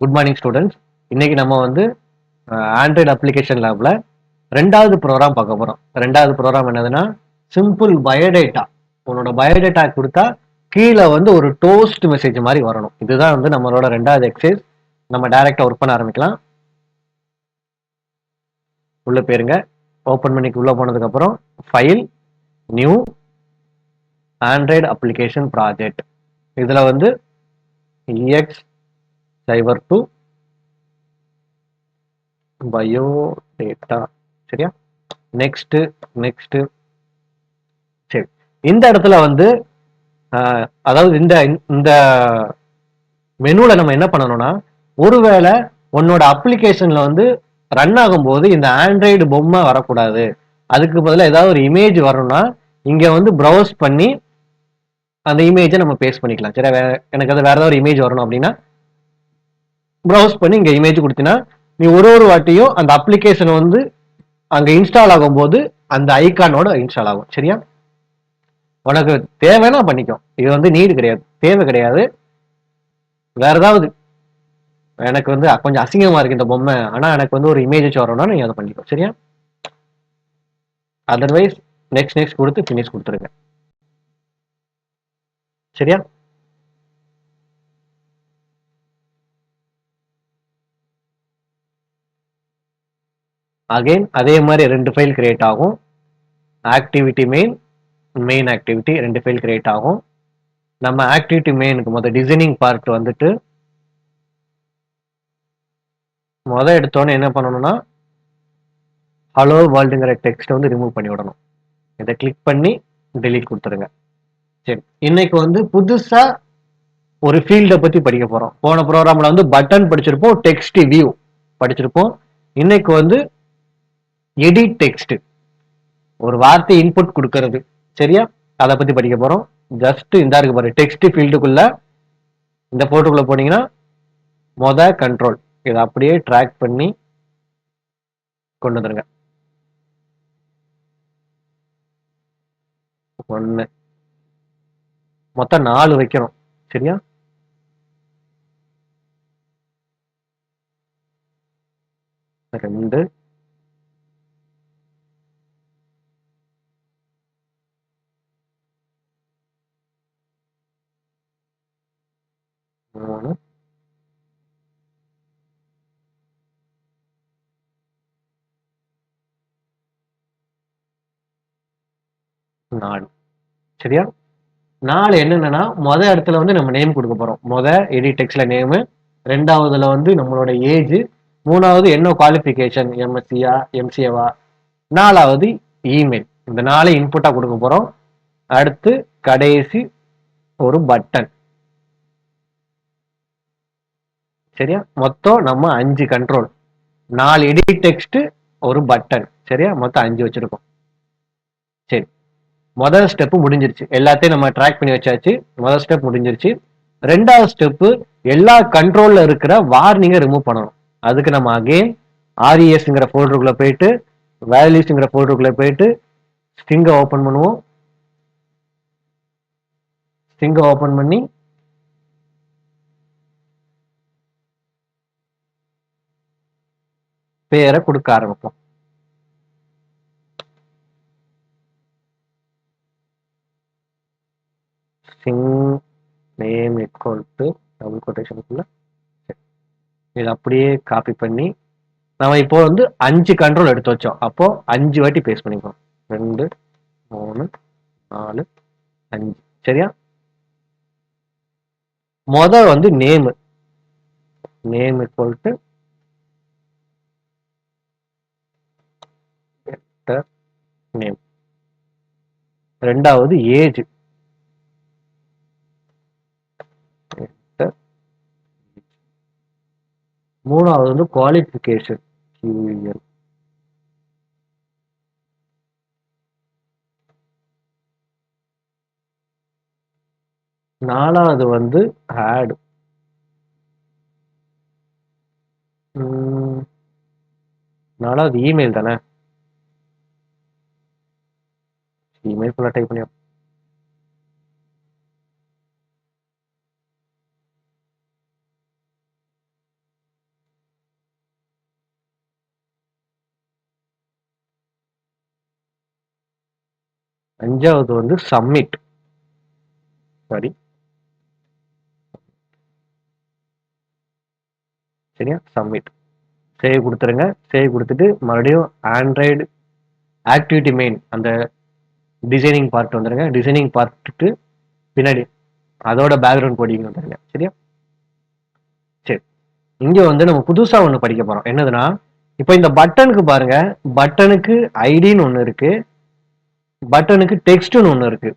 Good morning students. இன்னைக்கு நம்ம வந்து ஆண்ட்ராய்டு அப்ளிகேஷன் லேப்ல ரெண்டாவது ப்ரோக்ராம் பார்க்க போறோம். ரெண்டாவது ப்ரோக்ராம் என்னதுன்னா சிம்பிள் பயோடேட்டா. உன்னோட பயோடேட்டா கொடுத்தா கீழே வந்து ஒரு டோஸ்ட் மெசேஜ் மாதிரி வரணும். இதுதான் வந்து நம்மளோட ரெண்டாவது எக்ஸசைஸ். நம்ம டைரக்டா ஒர்க் பண்ண ஆரம்பிக்கலாம். உள்ள போயிருங்க. ஓப்பன் பண்ணிக்கு உள்ள போனதுக்கு அப்புறம் file, new, Android application project. இதுல வந்து எக்ஸ் சைபர் 2 பயோடேட்டா. சரியா? Next next. சரி, இந்த இடத்துல வந்து அதாவது இந்த இந்த மெனுல நம்ம என்ன பண்ணணும்னா, ஒருவேளை உன்னோட அப்ளிகேஷன்ல வந்து ரன் ஆகும்போது இந்த ஆண்ட்ராய்டு பொம்மை வரக்கூடாது, அதுக்கு பதிலாக ஏதாவது ஒரு இமேஜ் வரணும்னா இங்க வந்து ப்ரௌஸ் பண்ணி அந்த இமேஜை நம்ம பேஸ்ட் பண்ணிக்கலாம். சரி, எனக்கு அது வேற ஏதாவது ஒரு இமேஜ் வரணும் அப்படின்னா ப்ரௌஸ் பண்ணி இங்க இமேஜ் கொடுத்தீங்கன்னா நீ ஒரு வாட்டியும் அந்த அப்ளிகேஷன் வந்து அங்க இன்ஸ்டால் ஆகும்போது அந்த ஐகானோட இன்ஸ்டால் ஆகும். சரியா? உனக்கு தேவைன்னா பண்ணிக்கும். இது வந்து நீடு கிடையாது, தேவை கிடையாது. வேற ஏதாவது எனக்கு வந்து கொஞ்சம் அசிங்கமா இருக்கு இந்த பொம்மை, ஆனா எனக்கு வந்து ஒரு இமேஜ் வரணும்னா நீங்க அதை பண்ணிக்கோ. சரியா? அதர்வைஸ் நெக்ஸ்ட் நெக்ஸ்ட் கொடுத்து ஃபினிஷ் கொடுத்துருங்க. சரியா? அகைன் அதே மாதிரி ரெண்டு ஃபைல் கிரியேட் ஆகும். ஆக்டிவிட்டி மெயின், மெயின் ஆக்டிவிட்டி ரெண்டு ஃபைல் கிரியேட் ஆகும். நம்ம ஆக்டிவிட்டி மெயினுக்கு முதல் டிசைனிங் பார்ட் வந்துட்டு எடுத்தோன்னே என்ன பண்ணணும்னா ஹலோ வேர்ல்டுங்கிற டெக்ஸ்ட் வந்து ரிமூவ் பண்ணி விடணும். இதை கிளிக் பண்ணி டெலீட் கொடுத்துருங்க. சரி, இன்னைக்கு வந்து புதுசா ஒரு ஃபீல்டை பத்தி படிக்க போறோம். போன ப்ரோக்ராம்ல வந்து பட்டன் படிச்சிருப்போம், டெக்ஸ்ட் வியூ படிச்சிருப்போம். இன்னைக்கு வந்து எடிட் டெக்ஸ்ட், ஒரு வார்த்தை இன்புட் கொடுக்கறது. சரியா? அதை பத்தி படிக்க போறோம். ஜஸ்ட் இந்த இருக்கு பாரு, டெக்ஸ்ட் ஃபீல்டுக்குள்ள இந்த போட்டுக்குள்ள போனீங்கன்னா கண்ட்ரோல் இதை அப்படியே ட்ராக் பண்ணி கொண்டு வந்துருங்க. 1 மொத்தம் 4 வைக்கணும். சரியா? ரெண்டு, மூணு, நாலு. சரியா? 4 என்னன்னா இடத்துல வந்து நம்ம நேம் கொடுக்க போறோம். எடிட் டெக்ஸ்ட்ல நேமு, ரெண்டாவதுல வந்து நம்மளோட ஏஜ், மூணாவது என்ன குவாலிஃபிகேஷன், எம்எஸ்சியா எம்சிஏவா, நாலாவது இமெயில். இந்த 4 இன்புட்டா கொடுக்க போறோம். அடுத்து கடைசி ஒரு பட்டன். சரியா? மொத்தம் நம்ம 5 கண்ட்ரோல், 4 எடிட் டெக்ஸ்ட், ஒரு பட்டன். சரியா? மொத்தம் 5 வச்சிருக்கோம். சரி, முதல் ஸ்டெப் முடிஞ்சிருச்சு. எல்லாத்தையும் நம்ம ட்ராக் பண்ணி வச்சாச்சு. முதல் ஸ்டெப் முடிஞ்சிருச்சு. ரெண்டாவது ஸ்டெப் எல்லா கண்ட்ரோல்ல இருக்கிற வார்னிங்கை ரிமூவ் பண்ணணும். அதுக்கு நம்ம அகைன் ஆர்இஎஸ்ங்கிற ஃபோல்டருக்குள்ள போயிட்டு வேல்யூஸ்ங்கிற ஃபோல்டருக்குள்ள போயிட்டு ஸ்ட்ரிங்கை ஓபன் பண்ணுவோம். ஸ்ட்ரிங்கை ஓபன் பண்ணி பேரை கொடுக்க ஆரம்பிப்போம். String name equal to double கொட்டேஷனுக்குள்ள இதை அப்படியே காப்பி பண்ணி நம்ம இப்போ வந்து 5 கண்ட்ரோல் எடுத்து வச்சோம். அப்போ 5 வாட்டி பேஸ்ட் பண்ணிப்போம். 2, 3, 4, 5. சரியா? வந்து நேம் ஈக்குவல் டு நேம். ரெண்டாவது ஏஜ், மூணாவது வந்து குவாலிஃபிகேஷன், QL. நாலாவது வந்து ஆட். நாலாவது இமெயில் தானே, இமெயில் ஃபுல்லா டைப் பண்ணி அஞ்சாவது வந்து சப்மிட். சாரி, சரியா, சப்மிட். சேவ் கொடுத்துருங்க. சேவ் கொடுத்துட்டு மறுபடியும் ஆண்ட்ராய்டு ஆக்டிவிட்டி மெயின் அந்த டிசைனிங் பார்ட் வந்துருங்க. டிசைனிங் பார்த்துட்டு பின்னாடி அதோட பேக்ரவுண்ட் கோடிங் வந்துருங்க. சரியா, சரி. இங்க வந்து நம்ம புதுசா ஒண்ணு படிக்க போறோம். என்னதுன்னா, இப்போ இந்த பட்டனுக்கு பாருங்க, பட்டனுக்கு ஐடின்னு ஒண்ணு இருக்கு, பட்டனுக்கு டெக்ஸ்ட்னு ஒண்ணு இருக்கு.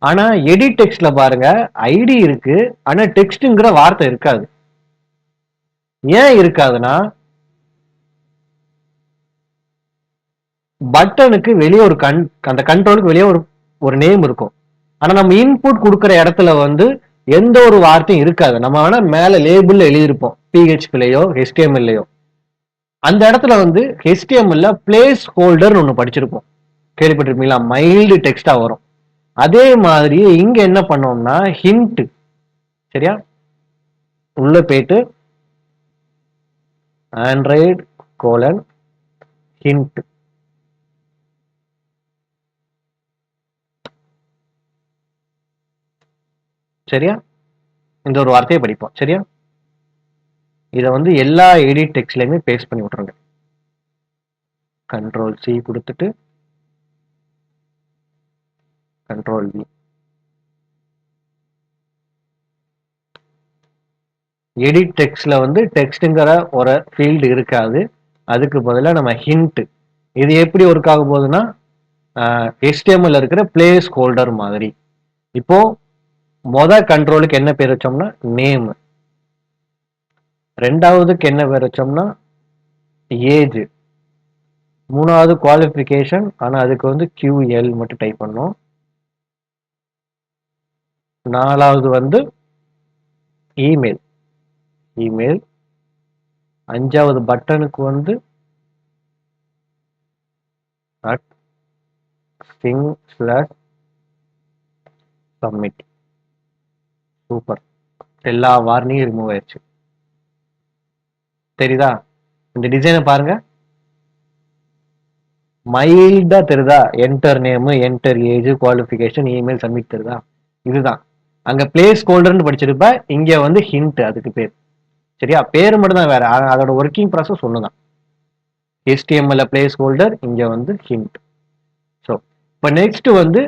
ஆனா எடிட் டெக்ஸ்ட்ல பாருங்க, ஐடி இருக்கு, ஆனா டெக்ஸ்ட்ங்கிற வார்த்தை இருக்காது. ஏன் இருக்காதுன்னா, பட்டனுக்கு வெளியே ஒரு அந்த கண்ட்ரோலுக்கு வெளியே ஒரு ஒரு நேம் இருக்கும். ஆனா நம்ம இன்புட் கொடுக்குற இடத்துல வந்து எந்த ஒரு வார்த்தையும் இருக்காது. நம்ம வேணா மேல லேபிள்ல எழுதியிருப்போம், பிஹெச்பிலையோ ஹெச்டிஎம்எல்லையோ. அந்த இடத்துல வந்து ஹெச்டிஎம்எல்ல பிளேஸ் ஹோல்டர் ஒன்று படிச்சிருப்போம், கேள்விப்பட்டிருப்பீங்களா? மைல்டு டெக்ஸ்டா வரும். அதே மாதிரி இங்க என்ன பண்ணோம்னா ஹிண்ட். சரியா, உள்ள போயிட்டு ஆண்ட்ராய்டு கோலன் ஹிண்ட். சரியா, இந்த ஒரு வார்த்தையை படிப்போம். சரியா, இதை வந்து எல்லா எடிட் டெக்ஸ்ட்லயுமே பேஸ்ட் பண்ணி விட்டுருங்க. கண்ட்ரோல் சி கொடுத்துட்டு கண்ட்ரோல் வி. எடிட் டெக்ஸ்ட்ல வந்து டெக்ஸ்ட்ங்கிற ஒரு ஃபீல்டு இருக்காது. அதுக்கு பதிலாக நம்ம ஹிண்ட். இது எப்படி ஒர்க் ஆக போகுதுன்னா, HTML இருக்கிற பிளேஸ் ஹோல்டர் மாதிரி. இப்போ கண்ட்ரோலுக்கு என்ன பேர் வச்சோம்னா நேம், ரெண்டாவதுக்கு என்ன பேர் வச்சோம்னா ஏஜ், மூணாவது குவாலிஃபிகேஷன், ஆனா அதுக்கு வந்து QL மட்டும் டைப் பண்ணோம். நாலாவது வந்து இமெயில், இமெயில். அஞ்சாவது பட்டனுக்கு வந்து @sing/submit. சூப்பர், எல்லா வார்னியும் ரிமூவ் ஆயிடுச்சு. தெரியுதா? இந்த டிசைனை பாருங்க, மைல்டா தெரியுதா? Enter name, enter age, qualification, email, submit தெரியுதா? இதுதான் அங்க பிளேஸ் ஹோல்டர்னு படிச்சிருப்ப, இங்க வந்து ஹிண்ட் அதுக்கு பேர். சரியா, பேர் மட்டும் தான் வேற, அதோட ஒர்க்கிங் ப்ராசஸ் ஒண்ணுதான். HTML பிளேஸ் ஹோல்டர், இங்க வந்து ஹிண்ட். ஸோ இப்போ நெக்ஸ்ட் வந்து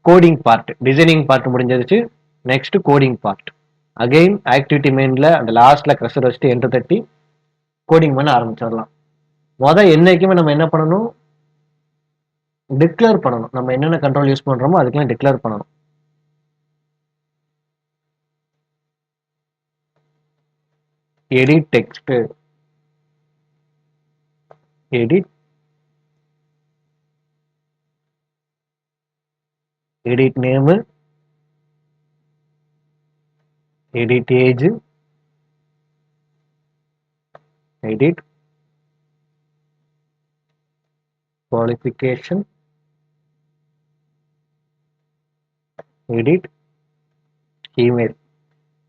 கோடிங் பார்ட். டிசைனிங் பார்ட் முடிஞ்சிருச்சு. Next coding part. Again activity மெயின்ல அந்த லாஸ்ட்ல க்ரஷர் வச்சுட்டு என்டர் தட்டி கோடிங் பண்ண ஆரம்பிச்சிடலாம். என்னைக்குமே நம்ம என்ன பண்ணணும், டிக்ளேர் பண்ணணும். நம்ம என்னென்ன கண்ட்ரோல் யூஸ் பண்றோமோ அதுக்கெல்லாம் டிக்ளேர் பண்ணணும். Edit text, edit, edit name, edit age, edit qualification, edit email.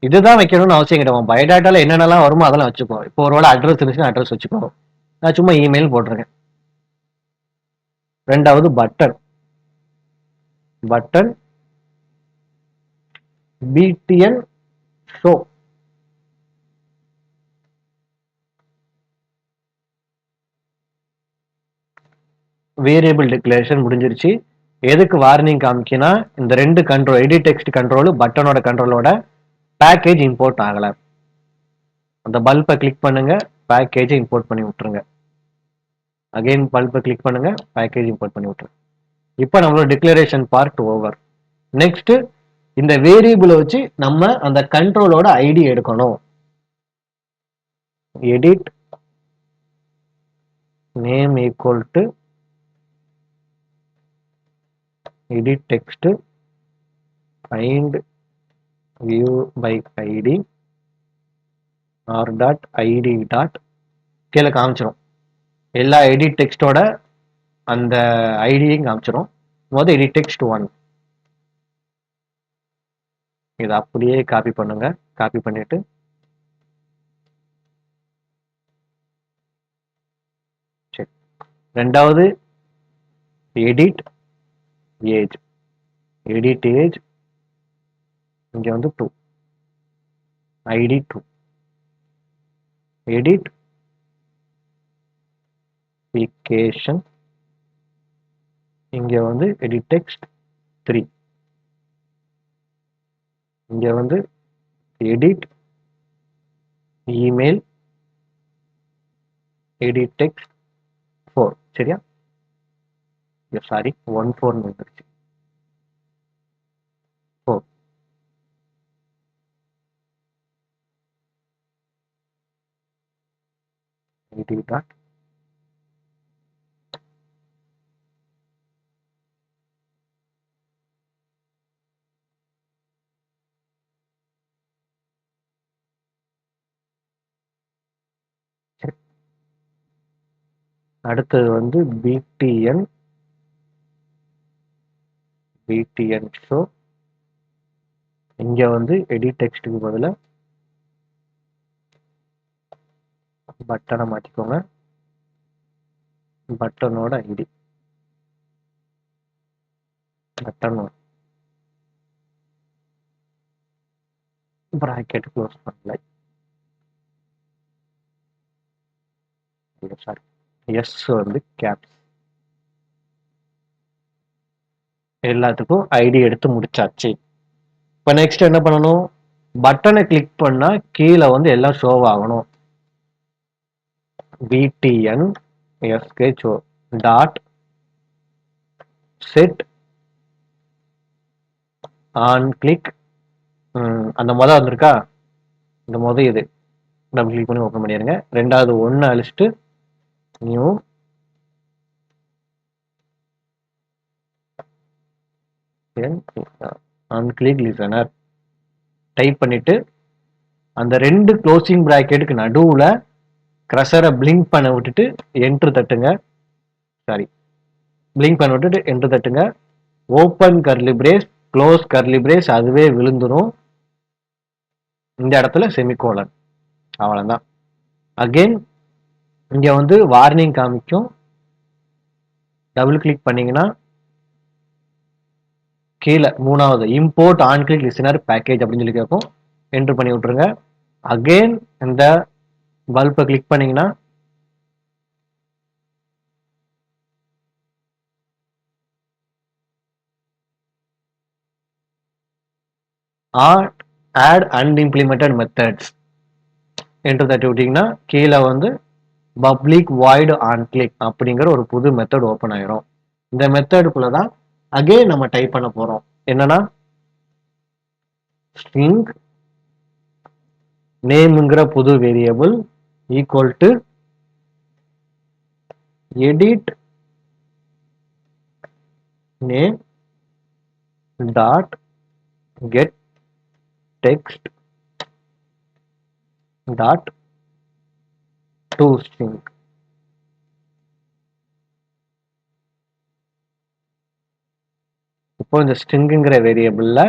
இதுதான் வைக்கணும்னு அவசியம் கிடையாது. பயோடாட்டால என்னென்னலாம் வருமோ அதெல்லாம் வச்சுக்கோ. இப்போ ஒருவேளை அட்ரஸ் இருந்துச்சுன்னா அட்ரஸ் வச்சுக்கோ. நான் சும்மா இமெயில் போட்டிருக்கேன். ரெண்டாவது button, button BTN show. Variable declaration முடிஞ்சிருச்சு. எதுக்கு வார்னிங் காமிக்கினா, இந்த ரெண்டு கண்ட்ரோல், எடிட் டெக்ஸ்ட் கண்ட்ரோல், பட்டனோட கண்ட்ரோலோட பேக்கேஜ் இம்போர்ட் ஆகல. அந்த பல்பை கிளிக் பண்ணுங்க, பேக்கேஜை இம்போர்ட் பண்ணி விட்டுருங்க. அகைன் பல்பை கிளிக் பண்ணுங்க, பேக்கேஜ் இம்போர்ட் பண்ணி விட்டுருங்க. இப்போ நம்மளோட டிக்ளரேஷன் பார்ட் ஓவர். நெக்ஸ்ட் இந்த வேரியபிளை வச்சு நம்ம அந்த கண்ட்ரோலோட ஐடி எடுக்கணும். Edit name equal to edit text find view by id r.id dot கீழே காமிச்சிடும். எல்லா எடிட் டெக்ஸ்டோட அந்த ஐடியையும் காமிச்சிடும். Edit text 1. இதை அப்படியே காப்பி பண்ணுங்க. காப்பி பண்ணிட்டு சரி, ரெண்டாவது எடிட் ஏஜ், எடிட் ஏஜ், இங்க வந்து 2, ஐடி 2, எடிட் வெக்கேஷன், இங்க வந்து எடிட் டெக்ஸ்ட் 3, இங்க வந்து எடிட் இமெயில், எடிட் டெக்ஸ்ட் 4. சரியா? சாரி 14 வந்துருச்சு. 4. எடிட் டாட் அடுத்தது வந்து பிடிஎன் ஷோ, இங்க வந்து எடிட் டெக்ஸ்ட்டுக்கு பதிலா பட்டனை மாற்றிக்கோங்க. பட்டனோட ஐடி பட்டன் பிராக்கெட் க்ளோஸ் பண்ணல. சாரி, எஸ் வந்து கேப்ஸ். எல்லாத்துக்கும் ஐடி எடுத்து முடிச்சாச்சு. இப்போ நெக்ஸ்ட் என்ன பண்ணணும்? பட்டனை கிளிக் பண்ணா கீழே வந்து எல்லாம் ஷோ ஆகணும். btn skho dot set on click, அந்த மொதல் வந்திருக்கா, இந்த மொதல் இது டபுள் கிளிக் பண்ணி ஓப்பன் பண்ணிடுங்க. ரெண்டாவது ஒன்று அழிச்சிட்டு new on click listener type பண்ணிட்டு அந்த ரெண்டு க்ளோசிங் பிராக்கெட்டுக்கு நடுவுல க்ரஷரை பிளிங்க் பண்ண விட்டுட்டு என்ட்ரு தட்டுங்க. சாரி, பிளிங்க் பண்ண விட்டுட்டு என்ட்ரு தட்டுங்க. Open curly brace, close curly brace, அதுவே விழுந்துரும். இந்த இடத்துல செமிகோலன். அவ்வளவுதான். அகைன் இங்க வந்து வார்னிங் காமிக்கும். டபுள் கிளிக் பண்ணீங்கன்னா கீழே மூணாவது import on click listener package அப்படின்னு சொல்லி கேட்கும். என்ட்ரு பண்ணி விட்டுருங்க. அகைன் இந்த பல்பை கிளிக் பண்ணீங்கன்னா ஆட் அன்இம்ப்ளிமெண்டட் மெத்தட்ஸ் என்று தட்டி விட்டீங்கன்னா கீழே வந்து பப்ளிக் வாய்டு ஆன் கிளிக் அப்படிங்கிற ஒரு புது மெத்தட் ஓப்பன் ஆயிரும். இந்த மெத்தடுக்குள்ள தான் அகைன் நம்ம டைப் பண்ண போறோம். என்னன்னா ஸ்ட்ரிங் நேம்ங்கிற புது variable equal to edit name dot get text dot to string. இப்போ இந்த ஸ்ட்ரிங்குங்கிற வேரியபிள்ல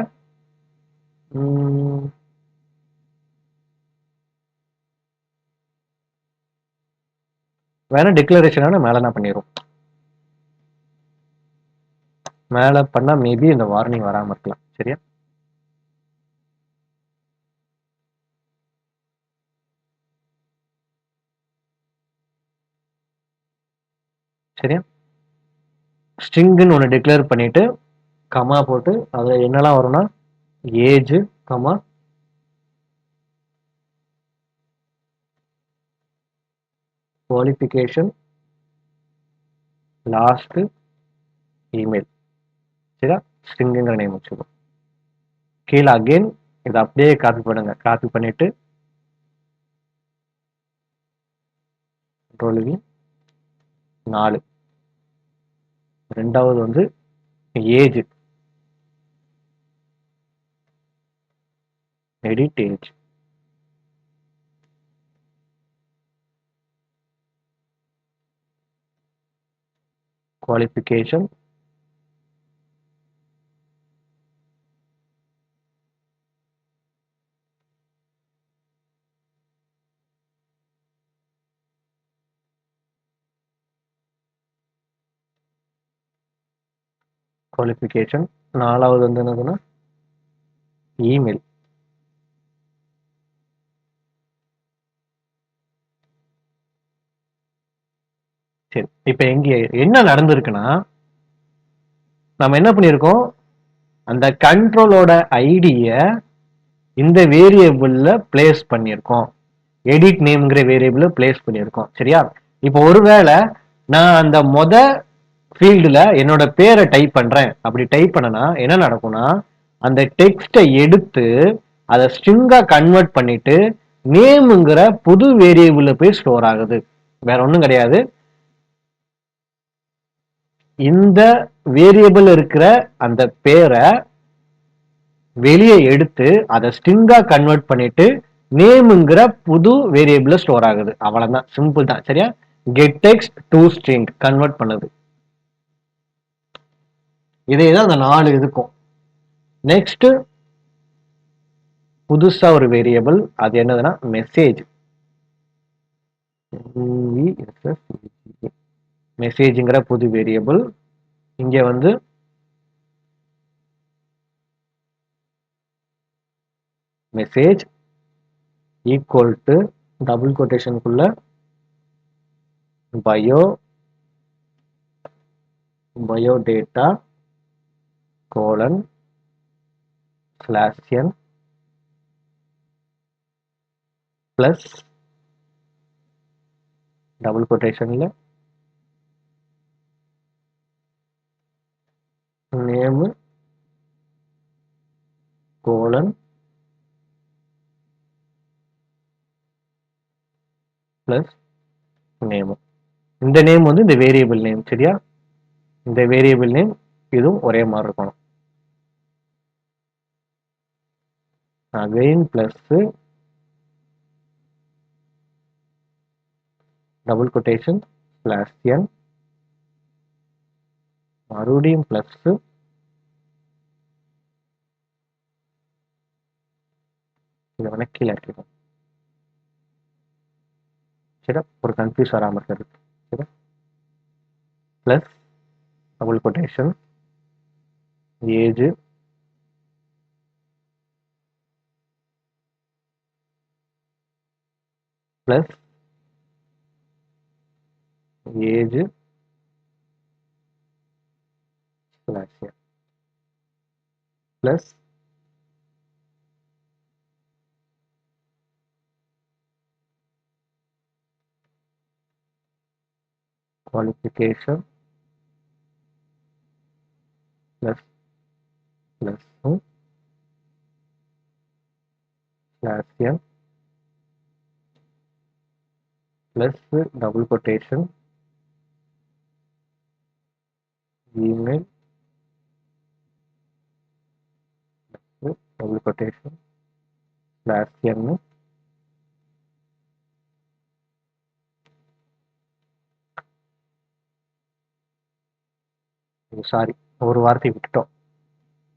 வேணா டிக்ளரேஷனான மேல என்ன பண்ணிரும். மேல பண்ணா மேபி இந்த வார்னிங் வராம இருக்கலாம். சரியா? சரியா? ஸ்ட்ரிங்னு ஒன்று டிக்ளேர் பண்ணிட்டு கமா போட்டு அதுல என்னெல்லாம் வரும்னா age comma qualification last email. சரியா? ஸ்ட்ரிங்குங்கிற நேம் வச்சுக்கோ. கீழே அகைன் இதை அப்படியே காப்பி பண்ணுங்க. காப்பி பண்ணிட்டு கண்ட்ரோல் 4. ரெண்டாவது வந்து age, edit age, qualification qualification. 4வது வந்து என்னதுன்னா இமெயில். சரி, இப்ப எங்க என்ன நடந்திருக்குன்னா, நம்ம என்ன பண்ணிருக்கோம், அந்த கண்ட்ரோலோட ஐடிய இந்த வேரியபிள்ல பிளேஸ் பண்ணியிருக்கோம். எடிட் நேம்ங்கிற வேரியபிள் பிளேஸ் பண்ணியிருக்கோம். சரியா? இப்போ ஒருவேளை நான் அந்த ஃபீல்டுல என்னோட பேரை டைப் பண்றேன். அப்படி டைப் பண்ணனா என்ன நடக்கும்னா, அந்த டெக்ஸ்டை எடுத்து அதை ஸ்ட்ரிங்கா கன்வெர்ட் பண்ணிட்டு நேம்ங்கிற புது வேரியபிள்ல போய் ஸ்டோர் ஆகுது. வேற ஒண்ணும் கிடையாது. இந்த வேரியபிள் இருக்கிற அந்த பேரை வெளியே எடுத்து அதை ஸ்ட்ரிங்கா கன்வெர்ட் பண்ணிட்டு நேம்ங்கிற புது வேரியபிள் ஸ்டோர் ஆகுது. அவ்வளவுதான், சிம்பிள் தான். சரியா? Get text to string convert பண்ணுது. இதே தான் அந்த 4 இதுக்கும். நெக்ஸ்ட் புதுசா ஒரு வேரியபிள், அது என்னதுன்னா மெசேஜ். மெசேஜ்ங்கிற புது வேரியபிள். இங்க வந்து மெசேஜ் ஈக்குவல் டு டபுள் கொட்டேஷனுக்குள்ள bio data colon /n plus double கொட்டேஷன்ல நேம் கோலன் பிளஸ் நேம். இந்த நேம் வந்து இந்த வேரியபிள் நேம். சரியா? இந்த வேரியபிள் நேம் இதுவும் ஒரே மாதிரி இருக்கணும். Again plus double quotation /n மறுபடியும் பிளஸ் இதை வேணா கீழே இருக்கணும். சரி, ஒரு கன்ஃபியூஸ் வராமல் இருக்கிறது. சரி, plus double quotation age plus age plus qualification plus plus /n plus double quotation email plus double quotation /n sorry, ஒரு வார்த்தை விட்டுட்டோம்.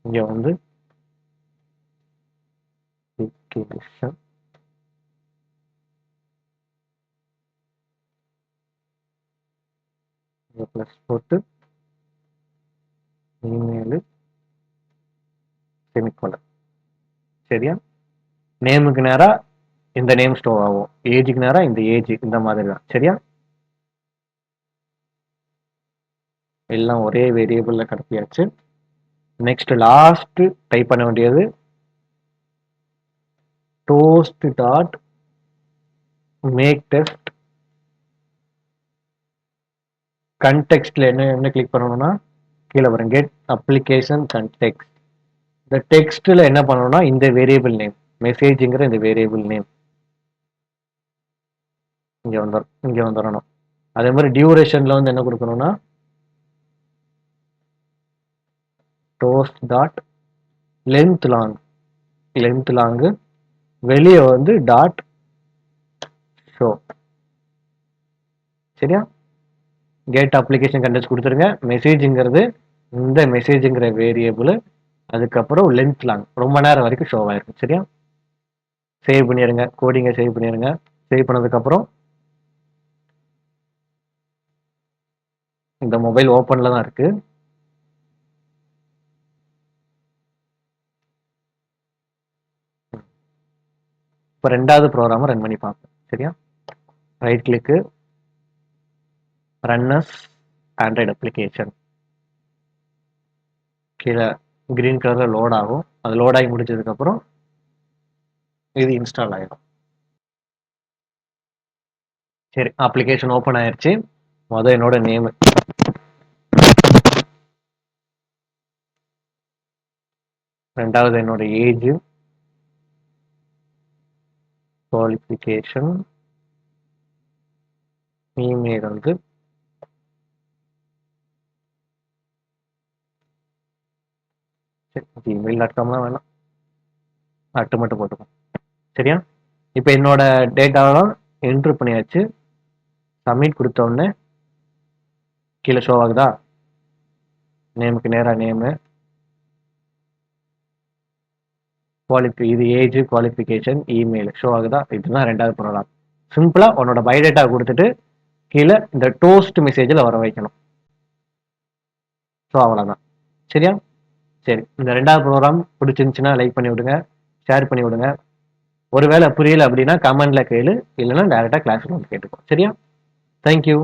இங்க வந்து பிளஸ் போட்டு இமெயில் செமிகோலன். சரியா? நேமுக்கு நேரா இந்த நேம் ஸ்டோர் ஆகும், ஏஜுக்கு நேரா இந்த ஏஜ், இந்த மாதிரி தான். சரியா? எல்லாம் ஒரே வேரியபிள்ல கடத்தியாச்சு. நெக்ஸ்ட் லாஸ்ட் டைப் பண்ண வேண்டியது டோஸ்ட் டாட் மேக் டெஸ்ட். கன்டெக்ஸ்ட்ல என்ன கிளிக் பண்ணணும்னா கீழே வரும் கெட் அப்ளிகேஷன் கன்டெக்ஸ்ட். இந்த டெக்ஸ்ட்ல என்ன பண்ணணும்னா இந்த வேரியபிள் நேம் மெசேஜ்ங்கிற இந்த வேரியபிள் நேம் இங்க வந்துடணும். அதே மாதிரி டியூரேஷன்ல வந்து என்ன கொடுக்கணும்னா டோஸ்ட் டாட் லென்த் லாங் வெளியே வந்து டாட் ஷோ. சரியா? கெட் அப்ளிகேஷன் கன்டெக்ஸ்ட் கொடுத்துருங்க. மெசேஜ்ங்கிறது இந்த மெசேஜ்ங்கிற வேரியபிள், அதுக்கப்புறம் லென்த் லாங் ரொம்ப நேரம் வரைக்கும் ஷோ ஆயிருக்கும். சரியா? சேவ் பண்ணிடுங்க, கோடிங்கை சேவ் பண்ணிடுங்க. சேவ் பண்ணதுக்கப்புறம் இந்த மொபைல் ஓப்பன்ல தான் இருக்கு. இப்போ ரெண்டாவது ப்ரோக்ராமை ரன் பண்ணி பார்ப்போம். சரியா? ரைட் கிளிக்கு, ரன்னஸ் ஆண்ட்ராய்டு அப்ளிகேஷன், கீழே கிரீன் கலரில் லோட் ஆகும். அது லோட் ஆகி முடிச்சதுக்கப்புறம் இது இன்ஸ்டால் ஆகிடும். சரி, அப்ளிகேஷன் ஓப்பன் ஆயிடுச்சு. என்னோட நேமு, ரெண்டாவது என்னோட ஏஜ், குவாலிஃபிகேஷன், இமெயில் வந்து gmail.com வேணாம், மட்டும் போட்டுக்கோம். சரியா? இப்போ என்னோட டேட்டாவெல்லாம் என்ட்ரு பண்ணியாச்சு. சப்மிட் கொடுத்த உடனே கீழே ஷோ ஆகுதா? நேமுக்கு நேராக நேமு, இது ஏஜ், குவாலிஃபிகேஷன், இமெயில் ஷோ ஆகுதா? இதுதான் ரெண்டாவது ப்ரோக்ராம். சிம்பிளா உன்னோட பயோடேட்டா கொடுத்துட்டு கீழே இந்த டோஸ்ட் மெசேஜில் வர வைக்கணும். ஸோ அவ்வளோதான். சரியா? சரி, இந்த ரெண்டாவது ப்ரோக்ராம் பிடிச்சிருந்துச்சுன்னா லைக் பண்ணி விடுங்க, ஷேர் பண்ணி விடுங்க. ஒருவேளை புரியல அப்படின்னா கமெண்ட்ல கேளு, இல்லைன்னா டேரெக்டாக கிளாஸில் வந்து கேட்டுக்கோ. சரியா? தேங்க்யூ.